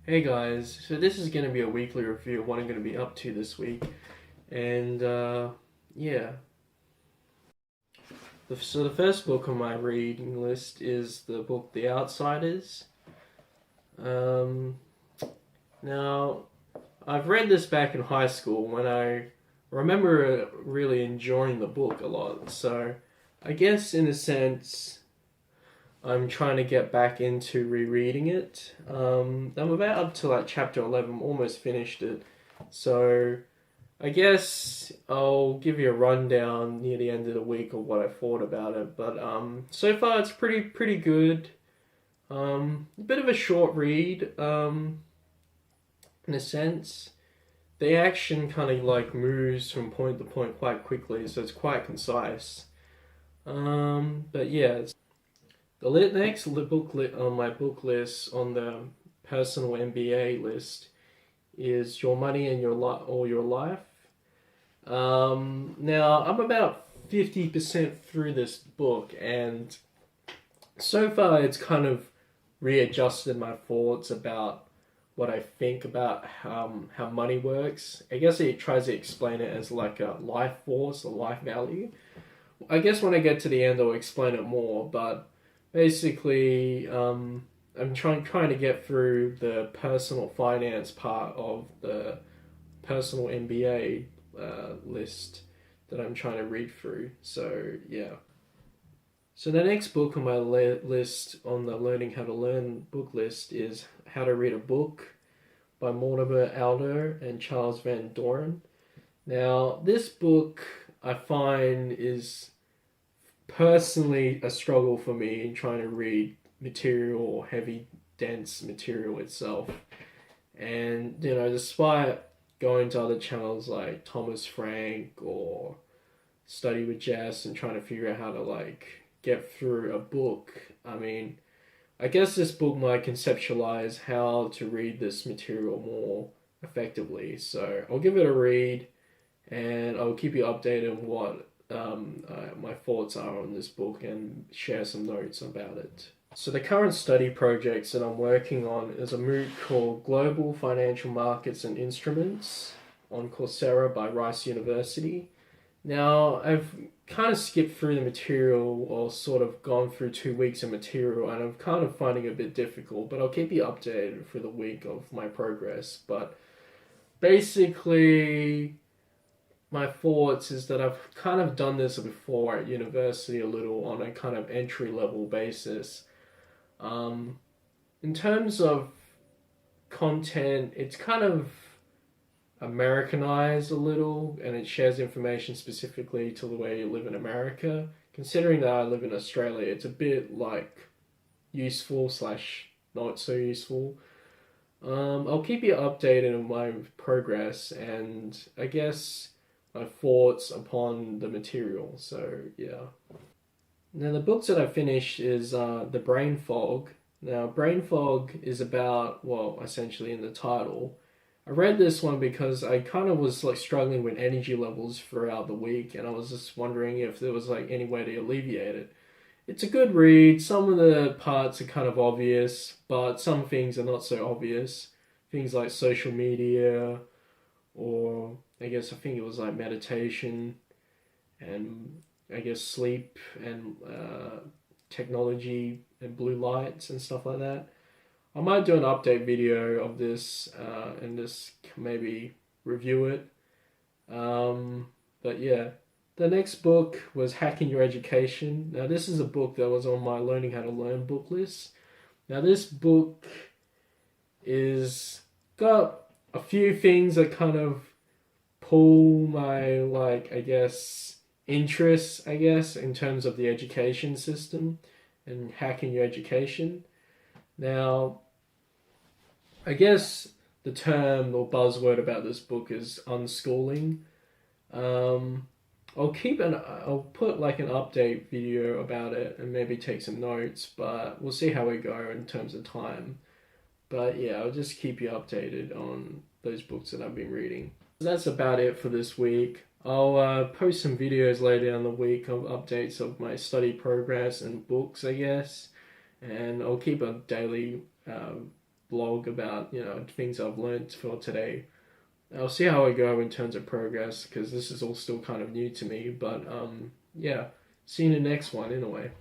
Hey guys, so this is going to be a weekly review of what I'm going to be up to this week. And yeah, so the first book on my reading list is the book The Outsiders. Um, Now, I've read this back in high school when I remember really enjoying the book a lot. So I guess in a sense, I'm trying to get back into rereading it. I'm about up to like chapter 11, almost finished it. So I guess I'll give you a rundown near the end of the week of what I thought about it. But so far it's pretty good. A bit of a short read, in a sense. The action kind of like moves from point to point quite quickly, so it's quite concise. But yeah, next on my book list on the personal MBA list is Your Money and Your or Your Life. Now I'm about 50% through this book, and so far it's kind of readjusted my thoughts about what I think about how money works. I guess it tries to explain it as like a life force, a life value. I guess when I get to the end, I'll explain it more. But basically, I'm trying to get through the personal finance part of the personal MBA list that I'm trying to read through. So yeah. So the next book on my list on the Learning How to Learn book list is How to Read a Book by Mortimer Alder and Charles Van Doren. Now, this book I find is personally a struggle for me in trying to read material or heavy, dense material itself. And, despite going to other channels like Thomas Frank or Study with Jess and trying to figure out how to like get through a book, I mean, I guess this book might conceptualize how to read this material more effectively. So I'll give it a read and I'll keep you updated on what my thoughts are on this book and share some notes about it. So the current study projects that I'm working on is a MOOC called Global Financial Markets and Instruments on Coursera by Rice University. Now, I've kind of skipped through the material or sort of gone through 2 weeks of material and I'm kind of finding it a bit difficult, but I'll keep you updated for the week of my progress. But basically, my thoughts is that I've kind of done this before at university a little on a kind of entry level basis. Um, in terms of content, it's kind of Americanized a little and it shares information specifically to the way you live in America. Considering that I live in Australia, it's a bit like useful slash not so useful. I'll keep you updated on my progress and I guess my thoughts upon the material. So yeah. Now the books that I finished is The Brain Fog. Now Brain Fog is about, well, essentially in the title. I read this one because I kind of was like struggling with energy levels throughout the week, and I was just wondering if there was like any way to alleviate it. It's a good read. Some of the parts are kind of obvious, but some things are not so obvious. Things like social media, or I think it was like meditation, and I guess sleep and technology and blue lights and stuff like that. I might do an update video of this and just maybe review it. But yeah, the next book was Hacking Your Education. Now, this is a book that was on my Learning How to Learn book list. Now, this book is got a few things that kind of pull my, like, I guess, interests, I guess, in terms of the education system and hacking your education. Now, I guess the term or buzzword about this book is unschooling. Um, I'll put like an update video about it and maybe take some notes, but we'll see how we go in terms of time. But yeah, I'll just keep you updated on those books that I've been reading. So that's about it for this week. I'll post some videos later in the week of updates of my study progress and books, I guess, and I'll keep a daily blog about, things I've learned for today. I'll see how I go in terms of progress because this is all still kind of new to me. But yeah, see you in the next one in a way.